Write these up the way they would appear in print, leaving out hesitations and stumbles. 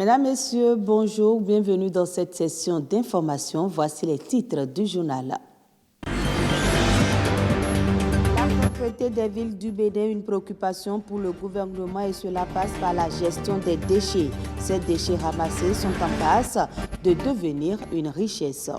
Mesdames, Messieurs, bonjour, bienvenue dans cette session d'information. Voici les titres du journal. La propreté des villes du Bénin, une préoccupation pour le gouvernement et cela passe par la gestion des déchets. Ces déchets ramassés sont en passe de devenir une richesse.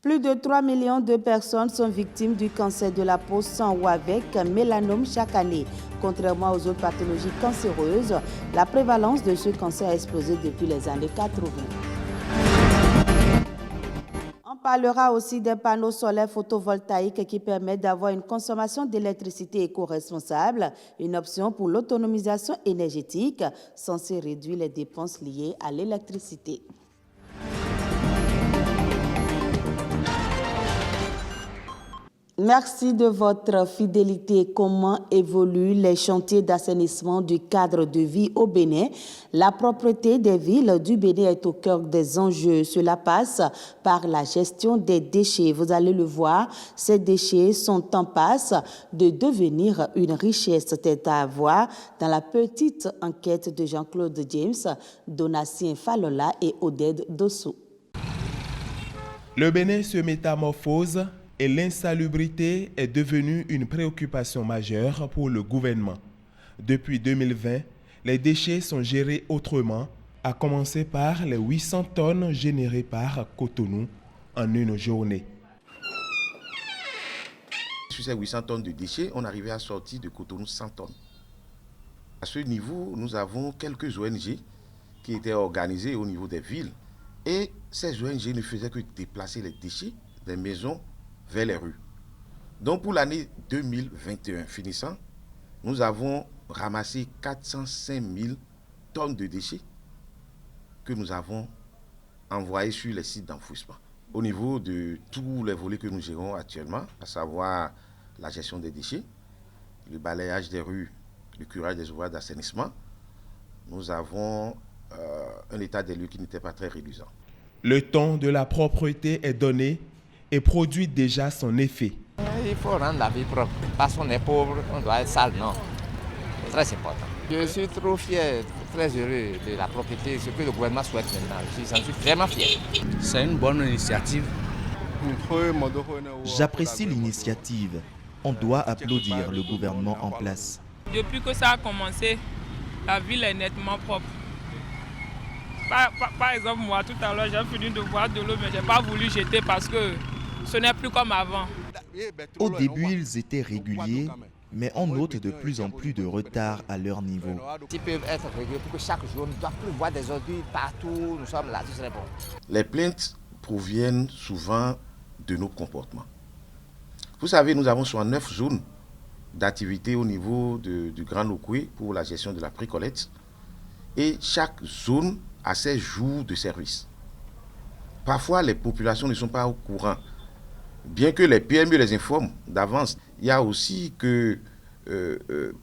Plus de 3 millions de personnes sont victimes du cancer de la peau sans ou avec mélanome chaque année. Contrairement aux autres pathologies cancéreuses, la prévalence de ce cancer a explosé depuis les années 80. On parlera aussi des panneaux solaires photovoltaïques qui permettent d'avoir une consommation d'électricité éco-responsable, une option pour l'autonomisation énergétique censée réduire les dépenses liées à l'électricité. Merci de votre fidélité. Comment évoluent les chantiers d'assainissement du cadre de vie au Bénin? La propreté des villes du Bénin est au cœur des enjeux. Cela passe par la gestion des déchets. Vous allez le voir, ces déchets sont en passe de devenir une richesse. C'est à voir dans la petite enquête de Jean-Claude James, Donatien Falola et Oded Dossou. Le Bénin se métamorphose et l'insalubrité est devenue une préoccupation majeure pour le gouvernement. Depuis 2020, les déchets sont gérés autrement, à commencer par les 800 tonnes générées par Cotonou en une journée. Sur ces 800 tonnes de déchets, on arrivait à sortir de Cotonou 100 tonnes. À ce niveau, nous avons quelques ONG qui étaient organisées au niveau des villes. Et ces ONG ne faisaient que déplacer les déchets des maisons vers les rues. Donc pour l'année 2021 finissant, nous avons ramassé 405 000 tonnes de déchets que nous avons envoyés sur les sites d'enfouissement. Au niveau de tous les volets que nous gérons actuellement, à savoir la gestion des déchets, le balayage des rues, le curage des ouvrages d'assainissement, nous avons un état des lieux qui n'était pas très réduisant. Le ton de la propreté est donné et produit déjà son effet. Il faut rendre la vie propre. Parce qu'on est pauvre, on doit être sale, non. C'est très important. Je suis trop fier, très heureux de la propreté, ce que le gouvernement souhaite maintenant. J'en suis vraiment fier. C'est une bonne initiative. J'apprécie l'initiative. On doit applaudir le gouvernement en place. Depuis que ça a commencé, la ville est nettement propre. Par exemple, moi, tout à l'heure, j'ai fini de boire de l'eau, mais je n'ai pas voulu jeter parce que ce n'est plus comme avant. Au début, ils étaient réguliers, mais on note de plus en plus de retard à leur niveau. Ils peuvent être réguliers pour que chaque jour, on ne doit plus voir des ordures partout. Nous sommes là, tout serait bon. Les plaintes proviennent souvent de nos comportements. Vous savez, nous avons 69 zones d'activité au niveau du Grand Okoué pour la gestion de la précollecte. Et chaque zone a ses jours de service. Parfois, les populations ne sont pas au courant. Bien que les PME les informent d'avance, il y a aussi que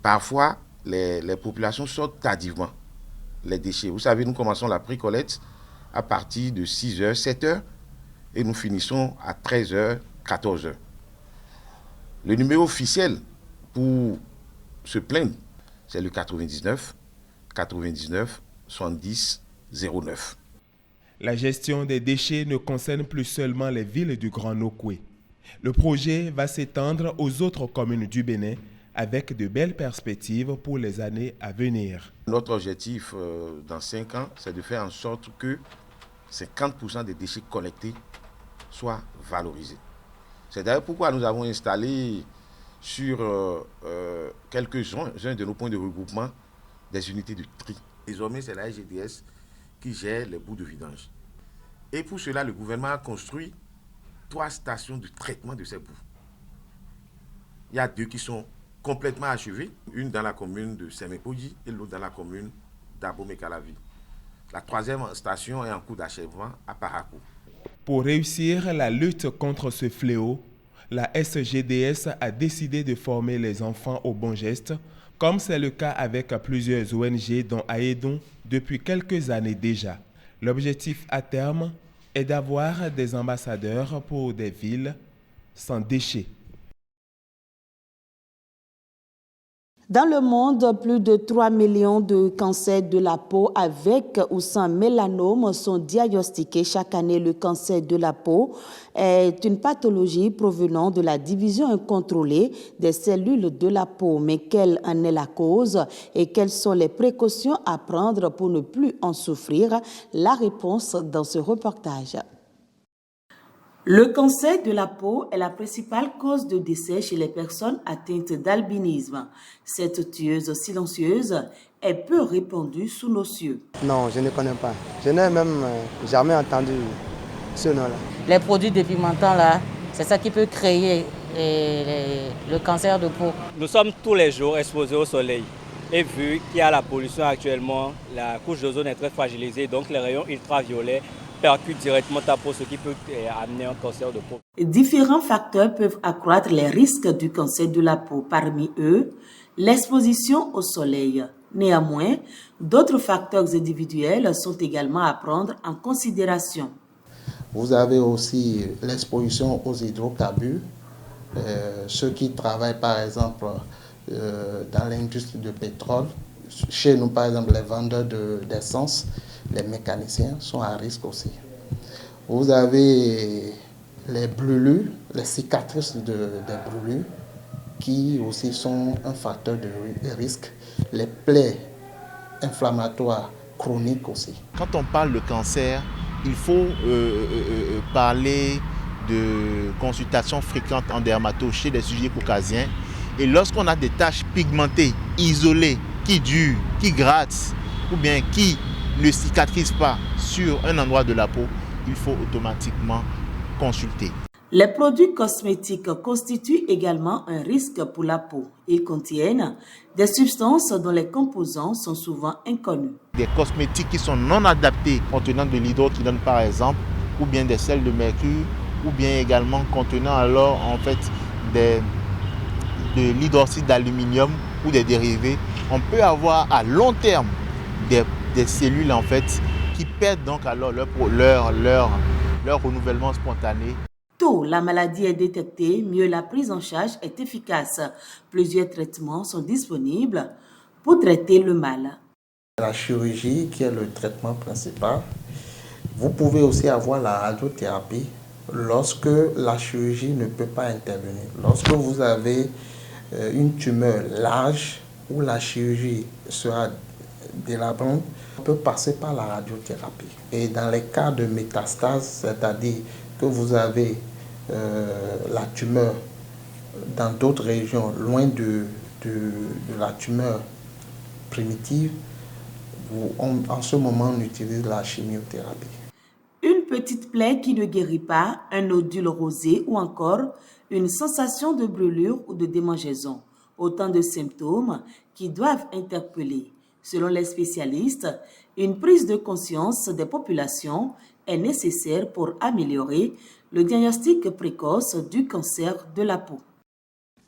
parfois les populations sortent tardivement les déchets. Vous savez, nous commençons la précollecte à partir de 6h, 7h et nous finissons à 13h, 14h. Le numéro officiel pour se plaindre, c'est le 99 99 70 09. La gestion des déchets ne concerne plus seulement les villes du Grand Okoué. Le projet va s'étendre aux autres communes du Bénin avec de belles perspectives pour les années à venir. Notre objectif dans 5 ans, c'est de faire en sorte que 50% des déchets collectés soient valorisés. C'est d'ailleurs pourquoi nous avons installé sur quelques-uns de nos points de regroupement des unités de tri. Désormais, c'est la SGDS qui gère les bouts de vidange. Et pour cela, le gouvernement a construit 3 stations de traitement de ces bouts. Il y a 2 qui sont complètement achevées, une dans la commune de Sémépoji et l'autre dans la commune d'Abomey-Calavi. La 3e station est en cours d'achèvement à Parakou. Pour réussir la lutte contre ce fléau, la SGDS a décidé de former les enfants au bon geste, comme c'est le cas avec plusieurs ONG dont Aedon depuis quelques années déjà. L'objectif à terme est d'avoir des ambassadeurs pour des villes sans déchets. Dans le monde, plus de 3 millions de cancers de la peau avec ou sans mélanome sont diagnostiqués chaque année. Le cancer de la peau est une pathologie provenant de la division incontrôlée des cellules de la peau. Mais quelle en est la cause et quelles sont les précautions à prendre pour ne plus en souffrir? La réponse dans ce reportage. Le cancer de la peau est la principale cause de décès chez les personnes atteintes d'albinisme. Cette tueuse silencieuse est peu répandue sous nos cieux. Non, je ne connais pas. Je n'ai même jamais entendu ce nom-là. Les produits dépigmentants, là, c'est ça qui peut créer le cancer de peau. Nous sommes tous les jours exposés au soleil. Et vu qu'il y a la pollution actuellement, la couche d'ozone est très fragilisée, donc les rayons ultraviolets percute directement ta peau, ce qui peut amener un cancer de peau. Différents facteurs peuvent accroître les risques du cancer de la peau. Parmi eux, l'exposition au soleil. Néanmoins, d'autres facteurs individuels sont également à prendre en considération. Vous avez aussi l'exposition aux hydrocarbures. Ceux qui travaillent par exemple dans l'industrie du pétrole, chez nous par exemple les vendeurs d'essence, les mécaniciens sont à risque aussi. Vous avez les brûlures, les cicatrices des brûlures qui aussi sont un facteur de risque. Les plaies inflammatoires chroniques aussi. Quand on parle de cancer, il faut parler de consultations fréquentes en dermato chez les sujets caucasiens. Et lorsqu'on a des taches pigmentées, isolées, qui durent, qui grattent, ou bien qui ne cicatrisent pas sur un endroit de la peau, il faut automatiquement consulter. Les produits cosmétiques constituent également un risque pour la peau. Ils contiennent des substances dont les composants sont souvent inconnus. Des cosmétiques qui sont non adaptés, contenant de l'hydroquinone par exemple, ou bien des sels de mercure, ou bien également contenant alors en fait de l'hydroxyde d'aluminium ou des dérivés. On peut avoir à long terme des cellules en fait qui perdent donc alors leur renouvellement spontané. Tôt la maladie est détectée, mieux la prise en charge est efficace. Plusieurs traitements sont disponibles pour traiter le mal. La chirurgie qui est le traitement principal. Vous pouvez aussi avoir la radiothérapie lorsque la chirurgie ne peut pas intervenir. Lorsque vous avez une tumeur large où la chirurgie sera délabrante, on peut passer par la radiothérapie. Et dans les cas de métastase, c'est-à-dire que vous avez la tumeur dans d'autres régions, loin de la tumeur primitive, en ce moment, on utilise la chimiothérapie. Une petite plaie qui ne guérit pas, un nodule rosé ou encore une sensation de brûlure ou de démangeaison. Autant de symptômes qui doivent interpeller. Selon les spécialistes, une prise de conscience des populations est nécessaire pour améliorer le diagnostic précoce du cancer de la peau.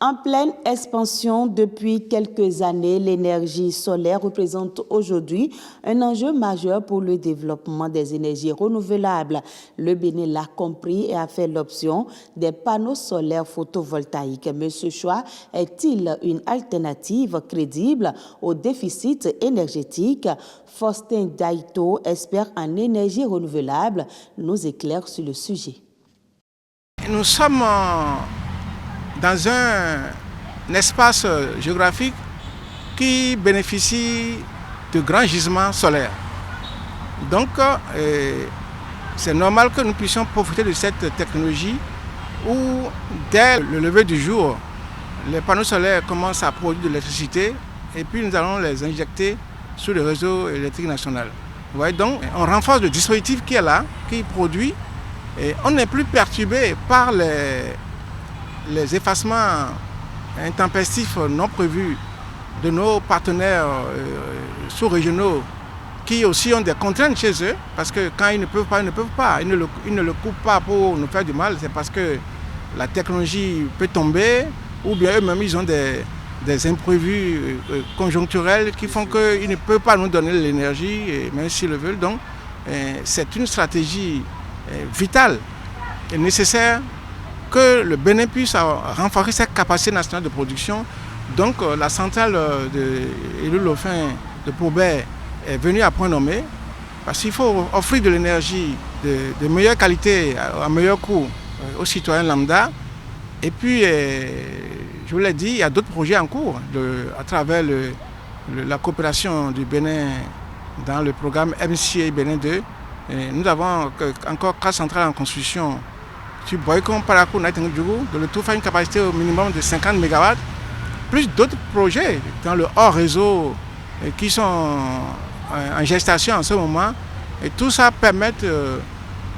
En pleine expansion depuis quelques années, l'énergie solaire représente aujourd'hui un enjeu majeur pour le développement des énergies renouvelables. Le Bénin l'a compris et a fait l'option des panneaux solaires photovoltaïques. Mais ce choix est-il une alternative crédible au déficit énergétique? Faustin Daito, expert en énergie renouvelable, nous éclaire sur le sujet. Nous sommes dans un espace géographique qui bénéficie de grands gisements solaires. Donc, c'est normal que nous puissions profiter de cette technologie où, dès le lever du jour, les panneaux solaires commencent à produire de l'électricité et puis nous allons les injecter sur le réseau électrique national. Vous voyez, donc, on renforce le dispositif qui est là, qui produit, et on n'est plus perturbé par les effacements intempestifs non prévus de nos partenaires sous-régionaux qui aussi ont des contraintes chez eux, parce que quand ils ne peuvent pas, ils ne peuvent pas. Ils ne le coupent pas pour nous faire du mal, c'est parce que la technologie peut tomber, ou bien eux-mêmes ils ont des imprévus conjoncturels qui font qu'ils ne peuvent pas nous donner l'énergie, même s'ils le veulent. Donc c'est une stratégie vitale et nécessaire que le Bénin puisse renforcer sa capacité nationale de production Donc la centrale de Ilulu-Lofin de Paubert est venue à point nommé parce qu'il faut offrir de l'énergie de meilleure qualité, à meilleur coût aux citoyens lambda. Et puis, je vous l'ai dit, il y a d'autres projets en cours à travers la coopération du Bénin dans le programme MCA Bénin 2. Et nous avons encore 4 centrales en construction sur Boycon, Parakou, Naïtangdjougou, de le tout faire une capacité au minimum de 50 MW, plus d'autres projets dans le hors réseau qui sont en gestation en ce moment. Et tout ça permet,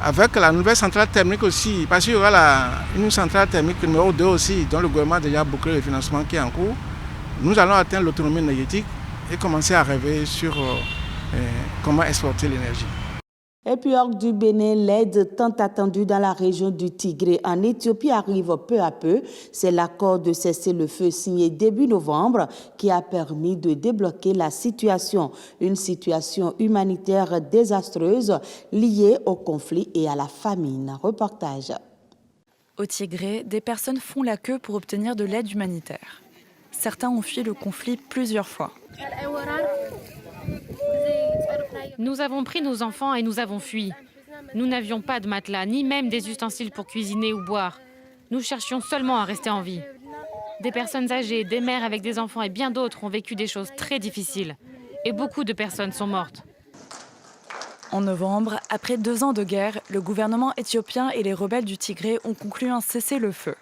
avec la nouvelle centrale thermique aussi, parce qu'il y aura une centrale thermique numéro 2 aussi, dont le gouvernement a déjà bouclé le financement qui est en cours, nous allons atteindre l'autonomie énergétique et commencer à rêver sur comment exporter l'énergie. Et puis hors du Bénin, l'aide tant attendue dans la région du Tigré en Éthiopie arrive peu à peu. C'est l'accord de cessez-le-feu signé début novembre qui a permis de débloquer la situation. Une situation humanitaire désastreuse liée au conflit et à la famine. Reportage. Au Tigré, des personnes font la queue pour obtenir de l'aide humanitaire. Certains ont fui le conflit plusieurs fois. Nous avons pris nos enfants et nous avons fui. Nous n'avions pas de matelas, ni même des ustensiles pour cuisiner ou boire. Nous cherchions seulement à rester en vie. Des personnes âgées, des mères avec des enfants et bien d'autres ont vécu des choses très difficiles. Et beaucoup de personnes sont mortes. En novembre, après 2 ans de guerre, le gouvernement éthiopien et les rebelles du Tigré ont conclu un cessez-le-feu.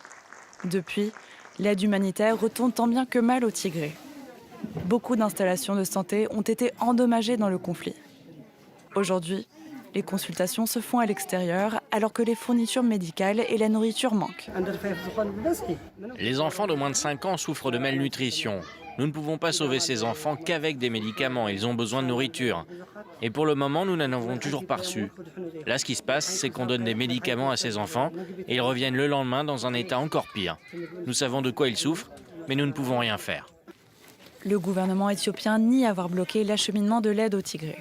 Depuis, l'aide humanitaire retourne tant bien que mal au Tigré. Beaucoup d'installations de santé ont été endommagées dans le conflit. Aujourd'hui, les consultations se font à l'extérieur alors que les fournitures médicales et la nourriture manquent. Les enfants de moins de 5 ans souffrent de malnutrition. Nous ne pouvons pas sauver ces enfants qu'avec des médicaments. Ils ont besoin de nourriture. Et pour le moment, nous n'en avons toujours pas reçu. Là, ce qui se passe, c'est qu'on donne des médicaments à ces enfants et ils reviennent le lendemain dans un état encore pire. Nous savons de quoi ils souffrent, mais nous ne pouvons rien faire. Le gouvernement éthiopien nie avoir bloqué l'acheminement de l'aide au Tigré.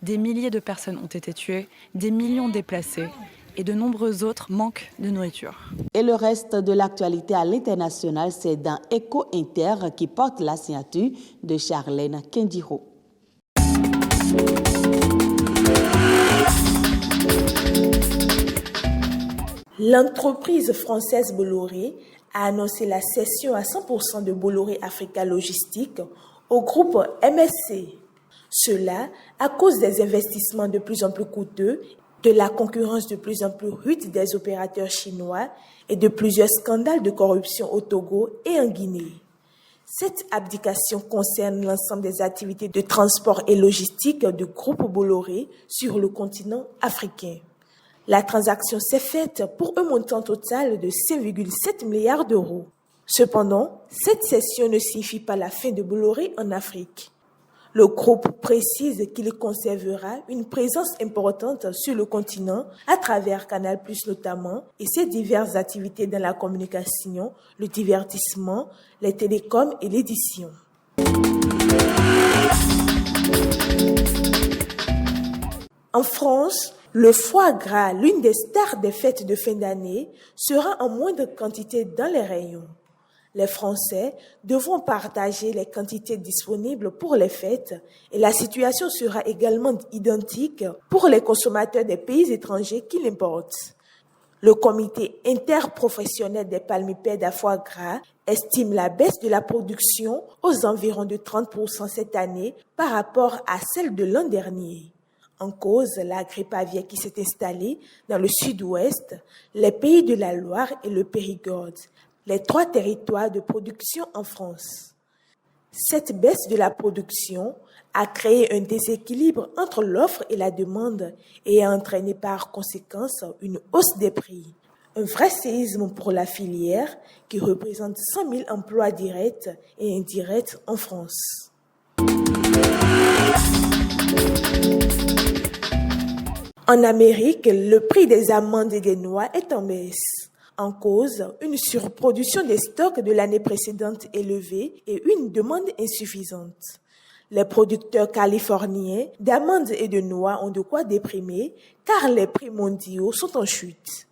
Des milliers de personnes ont été tuées, des millions déplacées et de nombreux autres manquent de nourriture. Et le reste de l'actualité à l'international, c'est dans Eco Inter qui porte la signature de Charlène Kendiro. L'entreprise française Bolloré a annoncé la cession à 100% de Bolloré Africa Logistique au groupe MSC. Cela à cause des investissements de plus en plus coûteux, de la concurrence de plus en plus rude des opérateurs chinois et de plusieurs scandales de corruption au Togo et en Guinée. Cette abdication concerne l'ensemble des activités de transport et logistique du groupe Bolloré sur le continent africain. La transaction s'est faite pour un montant total de 5,7 milliards d'euros. Cependant, cette cession ne signifie pas la fin de Bolloré en Afrique. Le groupe précise qu'il conservera une présence importante sur le continent à travers Canal+, notamment, et ses diverses activités dans la communication, le divertissement, les télécoms et l'édition. En France, le foie gras, l'une des stars des fêtes de fin d'année, sera en moindre quantité dans les rayons. Les Français devront partager les quantités disponibles pour les fêtes et la situation sera également identique pour les consommateurs des pays étrangers qui l'importent. Le comité interprofessionnel des palmipèdes à foie gras estime la baisse de la production aux environs de 30% cette année par rapport à celle de l'an dernier. En cause, la grippe aviaire qui s'est installée dans le sud-ouest, les pays de la Loire et le Périgord, les 3 territoires de production en France. Cette baisse de la production a créé un déséquilibre entre l'offre et la demande et a entraîné par conséquence une hausse des prix. Un vrai séisme pour la filière qui représente 100 000 emplois directs et indirects en France. En Amérique, le prix des amandes et des noix est en baisse. En cause, une surproduction des stocks de l'année précédente élevée et une demande insuffisante. Les producteurs californiens d'amandes et de noix ont de quoi déprimer car les prix mondiaux sont en chute.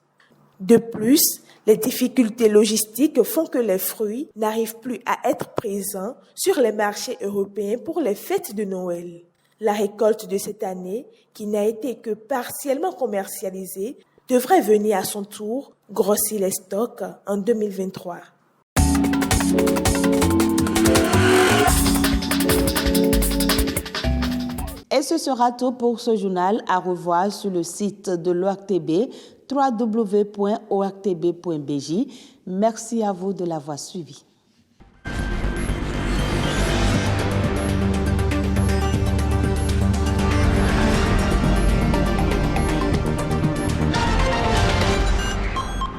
De plus, Les difficultés logistiques font que les fruits n'arrivent plus à être présents sur les marchés européens pour les fêtes de Noël. La récolte de cette année, qui n'a été que partiellement commercialisée, devrait venir à son tour grossir les stocks en 2023. Et ce sera tout pour ce journal, à revoir sur le site de l'ORTB, www.ortb.bj. Merci à vous de l'avoir suivi.